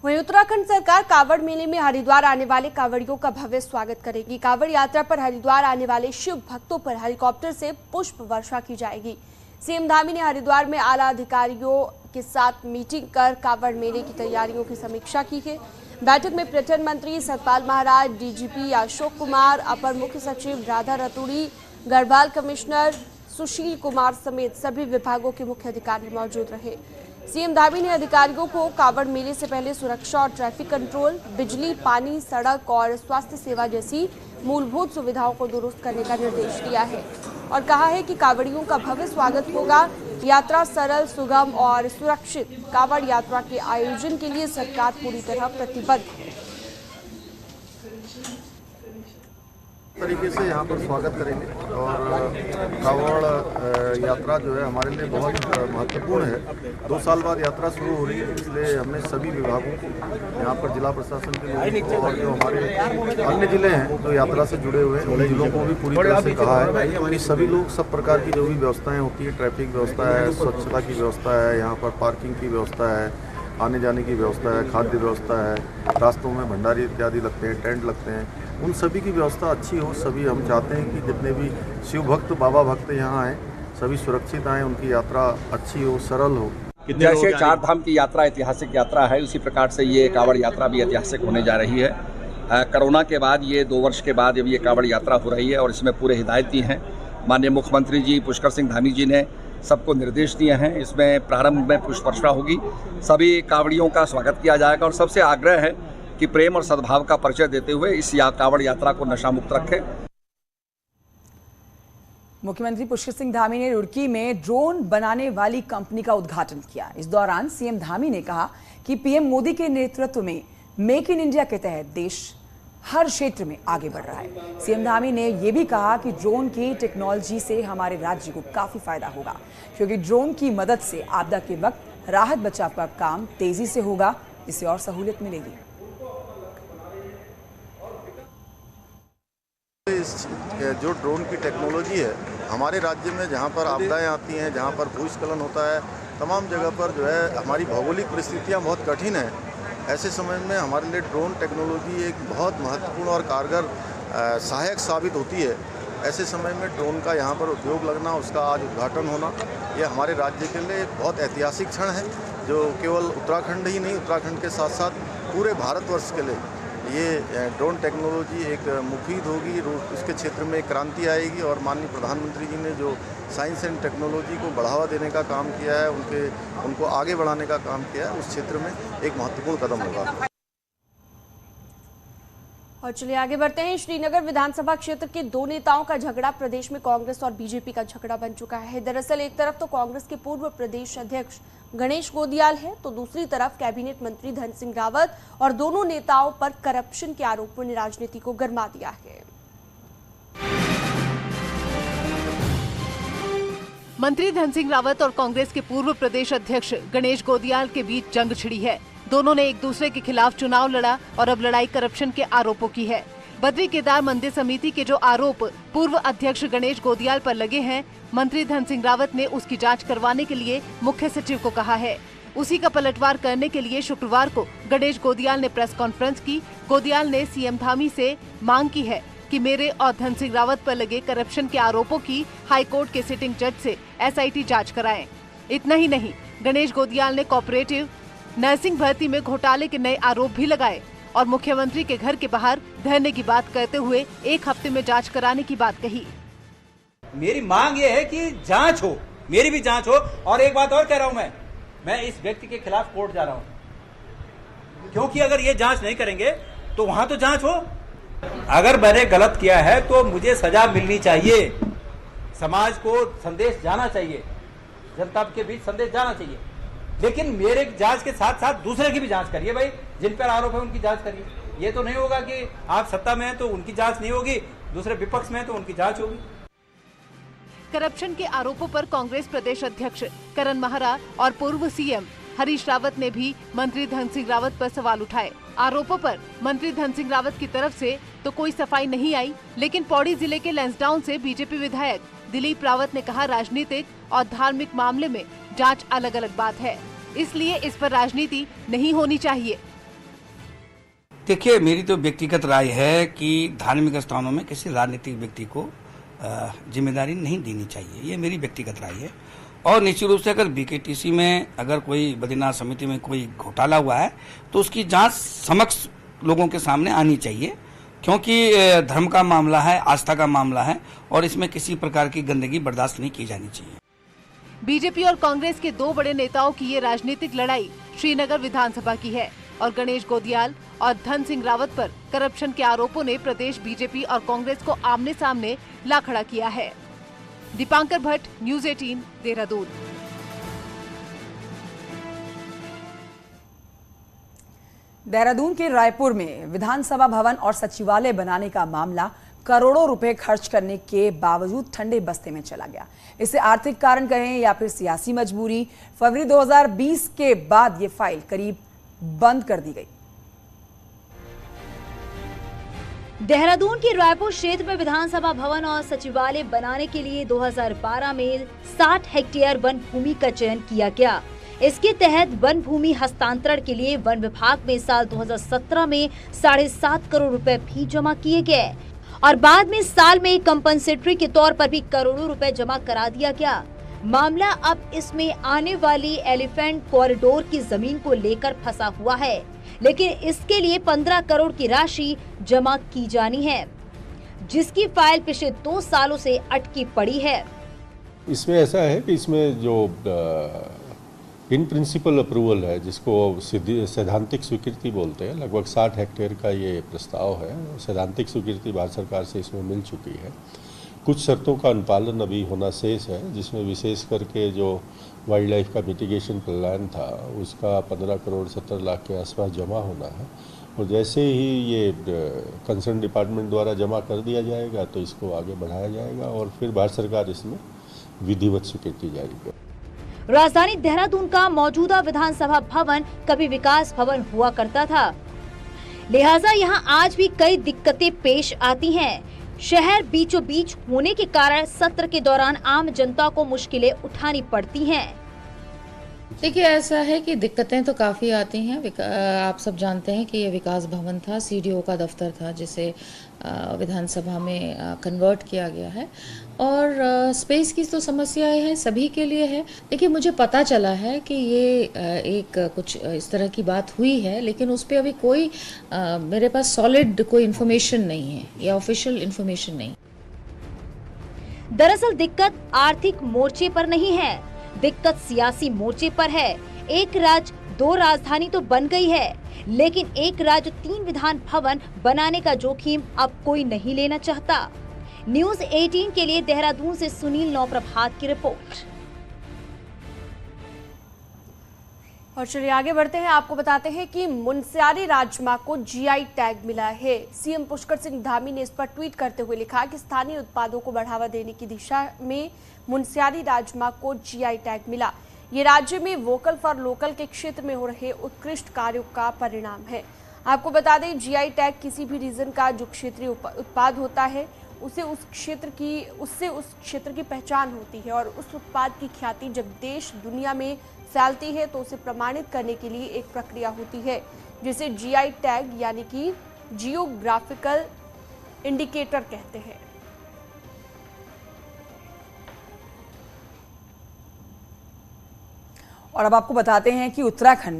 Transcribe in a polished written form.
वहीं उत्तराखंड सरकार कांवड़ मेले में हरिद्वार आने वाले कांवड़ियों का भव्य स्वागत करेगी। कांवड़ यात्रा पर हरिद्वार आने वाले शिव भक्तों पर हेलीकॉप्टर से पुष्प वर्षा की जाएगी। सीएम धामी ने हरिद्वार में आला अधिकारियों के साथ मीटिंग कर कांवड़ मेले की तैयारियों की समीक्षा की है। बैठक में पर्यटन मंत्री सतपाल महाराज, डीजीपी अशोक कुमार, अपर मुख्य सचिव राधा रतूड़ी, गढ़वाल कमिश्नर सुशील कुमार समेत सभी विभागों के मुख्य अधिकारी मौजूद रहे। सीएम धामी ने अधिकारियों को कांवड़ मेले से पहले सुरक्षा और ट्रैफिक कंट्रोल, बिजली, पानी, सड़क और स्वास्थ्य सेवा जैसी मूलभूत सुविधाओं को दुरुस्त करने का निर्देश दिया है और कहा है कि कांवड़ियों का भव्य स्वागत होगा। यात्रा सरल, सुगम और सुरक्षित कांवड़ यात्रा के आयोजन के लिए सरकार पूरी तरह प्रतिबद्ध है। तरीके से यहाँ पर स्वागत करेंगे और कांवड़ यात्रा जो है हमारे लिए बहुत महत्वपूर्ण है। 2 साल बाद यात्रा शुरू हो रही है, इसलिए हमने सभी विभागों को यहाँ पर जिला प्रशासन के लोगों को और जो हमारे अन्य जिले हैं जो यात्रा से जुड़े हुए हैं उन जिलों को भी पूरी तरह से कहा है कि सभी लोग सब प्रकार की जो भी व्यवस्थाएँ होती है, ट्रैफिक व्यवस्था है, स्वच्छता की व्यवस्था है, यहाँ पर पार्किंग की व्यवस्था है, आने जाने की व्यवस्था है, खाद्य व्यवस्था है, रास्तों में भंडारी इत्यादि लगते हैं, टेंट लगते हैं, उन सभी की व्यवस्था अच्छी हो। सभी हम चाहते हैं कि जितने भी शिव भक्त, बाबा भक्त यहाँ आएँ, सभी सुरक्षित आएँ, उनकी यात्रा अच्छी हो, सरल हो। जैसे 4 धाम की यात्रा ऐतिहासिक यात्रा है, उसी प्रकार से ये कांवड़ यात्रा भी ऐतिहासिक होने जा रही है। कोरोना के बाद ये 2 वर्ष के बाद ये कांवड़ यात्रा हो रही है और इसमें पूरे हिदायती हैं। माननीय मुख्यमंत्री जी पुष्कर सिंह धामी जी ने सबको निर्देश दिए हैं। इसमें प्रारंभ में पुष्प वर्षा होगी, सभी कांवड़ियों का स्वागत किया जाएगा और सबसे आग्रह है कि प्रेम और सद्भाव का परिचय देते हुए इस कांवड़ यात्रा को नशा मुक्त रखें। मुख्यमंत्री पुष्कर सिंह धामी ने रुड़की में ड्रोन बनाने वाली कंपनी का उद्घाटन किया। इस दौरान सीएम धामी ने कहा कि पीएम मोदी के नेतृत्व में मेक इन इंडिया के तहत देश हर क्षेत्र में आगे बढ़ रहा है। सीएम धामी ने यह भी कहा कि ड्रोन की टेक्नोलॉजी से हमारे राज्य को काफी फायदा होगा, क्योंकि ड्रोन की मदद से आपदा के वक्त राहत बचाव का काम तेजी से होगा, जिससे और सहूलियत मिलेगी। जो ड्रोन की टेक्नोलॉजी है हमारे राज्य में, जहाँ पर आपदाएं आती हैं, जहाँ पर भूस्खलन होता है, तमाम जगह पर जो है हमारी भौगोलिक परिस्थितियाँ बहुत कठिन हैं। ऐसे समय में हमारे लिए ड्रोन टेक्नोलॉजी एक बहुत महत्वपूर्ण और कारगर सहायक साबित होती है। ऐसे समय में ड्रोन का यहाँ पर उद्योग लगना, उसका आज उद्घाटन होना, ये हमारे राज्य के लिए एक बहुत ऐतिहासिक क्षण है, जो केवल उत्तराखंड ही नहीं, उत्तराखंड के साथ साथ पूरे भारतवर्ष के लिए ये ड्रोन टेक्नोलॉजी एक मुफीद होगी। इसके क्षेत्र में क्रांति आएगी और माननीय प्रधानमंत्री जी ने जो साइंस एंड टेक्नोलॉजी को बढ़ावा देने का काम किया है, उनको आगे बढ़ाने का काम किया है, उस क्षेत्र में एक महत्वपूर्ण कदम होगा। और चलिए आगे बढ़ते हैं। श्रीनगर विधानसभा क्षेत्र के 2 नेताओं का झगड़ा प्रदेश में कांग्रेस और बीजेपी का झगड़ा बन चुका है। दरअसल एक तरफ तो कांग्रेस के पूर्व प्रदेश अध्यक्ष गणेश गोदियाल है, तो दूसरी तरफ कैबिनेट मंत्री धन सिंह रावत, और दोनों नेताओं पर करप्शन के आरोपों ने राजनीति को गरमा दिया है। मंत्री धन सिंह रावत और कांग्रेस के पूर्व प्रदेश अध्यक्ष गणेश गोदियाल के बीच जंग छिड़ी है। दोनों ने एक दूसरे के खिलाफ चुनाव लड़ा और अब लड़ाई करप्शन के आरोपों की है। बद्री केदार मंदिर समिति के जो आरोप पूर्व अध्यक्ष गणेश गोदियाल पर लगे हैं, मंत्री धन सिंह रावत ने उसकी जांच करवाने के लिए मुख्य सचिव को कहा है। उसी का पलटवार करने के लिए शुक्रवार को गणेश गोदियाल ने प्रेस कॉन्फ्रेंस की। गोदियाल ने सीएम धामी से मांग की है कि मेरे और धन सिंह रावत पर लगे करप्शन के आरोपों की हाईकोर्ट के सिटिंग जज से एसआईटी जांच कराएं। इतना ही नहीं, गणेश गोदियाल ने कोऑपरेटिव नर्सिंग भर्ती में घोटाले के नए आरोप भी लगाए और मुख्यमंत्री के घर के बाहर धरने की बात करते हुए 1 हफ्ते में जांच कराने की बात कही। मेरी मांग ये है कि जांच हो, मेरी भी जांच हो। और एक बात और कह रहा हूं, मैं इस व्यक्ति के खिलाफ कोर्ट जा रहा हूं, क्योंकि अगर ये जांच नहीं करेंगे तो वहां तो जांच हो। अगर मैंने गलत किया है तो मुझे सजा मिलनी चाहिए, समाज को संदेश जाना चाहिए, जनता के बीच संदेश जाना चाहिए। लेकिन मेरे जांच के साथ साथ दूसरे की भी जांच करिए भाई, जिन पर आरोप है उनकी जांच करिए। ये तो नहीं होगा कि आप सत्ता में हैं तो उनकी जांच नहीं होगी, दूसरे विपक्ष में हैं तो उनकी जांच होगी। करप्शन के आरोपों पर कांग्रेस प्रदेश अध्यक्ष करण माहरा और पूर्व सीएम हरीश रावत ने भी मंत्री धन सिंह रावत पर सवाल उठाए। आरोपों पर मंत्री धन सिंह रावत की तरफ से तो कोई सफाई नहीं आई, लेकिन पौड़ी जिले के लैंसडाउन से बीजेपी विधायक दिलीप रावत ने कहा, राजनीतिक और धार्मिक मामले में जांच अलग अलग बात है, इसलिए इस पर राजनीति नहीं होनी चाहिए। देखिए, मेरी तो व्यक्तिगत राय है कि धार्मिक स्थानों में किसी राजनीतिक व्यक्ति को जिम्मेदारी नहीं देनी चाहिए, ये मेरी व्यक्तिगत राय है। और निश्चित रूप से अगर बीकेटीसी में अगर कोई बद्रीनाथ समिति में कोई घोटाला हुआ है तो उसकी जांच समक्ष लोगों के सामने आनी चाहिए, क्योंकि धर्म का मामला है, आस्था का मामला है और इसमें किसी प्रकार की गंदगी बर्दाश्त नहीं की जानी चाहिए। बीजेपी और कांग्रेस के दो बड़े नेताओं की ये राजनीतिक लड़ाई श्रीनगर विधानसभा की है और गणेश गोदियाल और धन सिंह रावत पर करप्शन के आरोपों ने प्रदेश बीजेपी और कांग्रेस को आमने सामने ला खड़ा किया है। दीपांकर भट्ट, न्यूज़ 18, देहरादून। देहरादून के रायपुर में विधानसभा भवन और सचिवालय बनाने का मामला करोड़ों रुपए खर्च करने के बावजूद ठंडे बस्ते में चला गया। इसे आर्थिक कारण कहें या फिर सियासी मजबूरी, फरवरी 2020 के बाद ये फाइल करीब बंद कर दी गई। देहरादून के रायपुर क्षेत्र में विधानसभा भवन और सचिवालय बनाने के लिए 2012 में 60 हेक्टेयर वन भूमि का चयन किया गया। इसके तहत वन भूमि हस्तांतरण के लिए वन विभाग में साल 2017 में 7.5 करोड़ रुपए भी जमा किए गए और बाद में साल में कंपनसेटरी के तौर पर भी करोड़ों रुपए जमा करा दिया गया। मामला अब इसमें आने वाली एलिफेंट कॉरिडोर की जमीन को लेकर फंसा हुआ है, लेकिन इसके लिए 15 करोड़ की राशि जमा की जानी है, जिसकी फाइल पिछले 2 सालों से अटकी पड़ी है। इसमें ऐसा है कि इसमें जो इन प्रिंसिपल अप्रूवल है, जिसको सैद्धांतिक स्वीकृति बोलते हैं, लगभग 60 हेक्टेयर का ये प्रस्ताव है। सैद्धांतिक स्वीकृति भारत सरकार से इसमें मिल चुकी है। कुछ शर्तों का अनुपालन अभी होना शेष है, जिसमें विशेष करके जो वाइल्ड लाइफ का मिटिगेशन प्लान था उसका 15 करोड़ 70 लाख के आसपास जमा होना है और जैसे ही ये कंसर्न डिपार्टमेंट द्वारा जमा कर दिया जाएगा तो इसको आगे बढ़ाया जाएगा और फिर भारत सरकार इसमें विधिवत स्वीकृति जारी करेगी। राजधानी देहरादून का मौजूदा विधानसभा भवन कभी विकास भवन हुआ करता था, लिहाजा यहां आज भी कई दिक्कतें पेश आती हैं। शहर बीचों बीच होने के कारण सत्र के दौरान आम जनता को मुश्किलें उठानी पड़ती हैं। देखिए, ऐसा है कि दिक्कतें तो काफ़ी आती हैं। आप सब जानते हैं कि ये विकास भवन था, सीडीओ का दफ्तर था, जिसे विधानसभा में कन्वर्ट किया गया है और स्पेस की तो समस्याएं हैं, सभी के लिए है। देखिए, मुझे पता चला है कि ये एक कुछ इस तरह की बात हुई है, लेकिन उस पर अभी कोई मेरे पास सॉलिड कोई इन्फॉर्मेशन नहीं है या ऑफिशियल इन्फॉर्मेशन नहीं। दरअसल दिक्कत आर्थिक मोर्चे पर नहीं है, दिक्कत सियासी मोर्चे पर है। एक राज्य 2 राजधानी तो बन गई है, लेकिन एक राज्य 3 विधान भवन बनाने का जोखिम अब कोई नहीं लेना चाहता। न्यूज़ 18 के लिए देहरादून से सुनील नौप्रभात की रिपोर्ट। और चलिए आगे बढ़ते हैं। आपको बताते हैं कि मुनस्यारी राजमार्ग को जीआई टैग मिला है। सीएम पुष्कर सिंह धामी ने इस पर ट्वीट करते हुए लिखा कि स्थानीय उत्पादों को बढ़ावा देने की दिशा में मुनस्यारी राजमार्ग को जीआई टैग मिला। ये राज्य में वोकल फॉर लोकल के क्षेत्र में हो रहे उत्कृष्ट कार्यों का परिणाम है। आपको बता दें, जीआई टैग किसी भी रीजन का जो क्षेत्रीय उत्पाद होता है उससे उस क्षेत्र की पहचान होती है और उस उत्पाद की ख्याति जब देश दुनिया में फैलती है तो उसे प्रमाणित करने के लिए एक प्रक्रिया होती है, जिसे जीआई टैग यानी कि जियोग्राफिकल इंडिकेटर कहते हैं। और अब आपको बताते हैं कि उत्तराखंड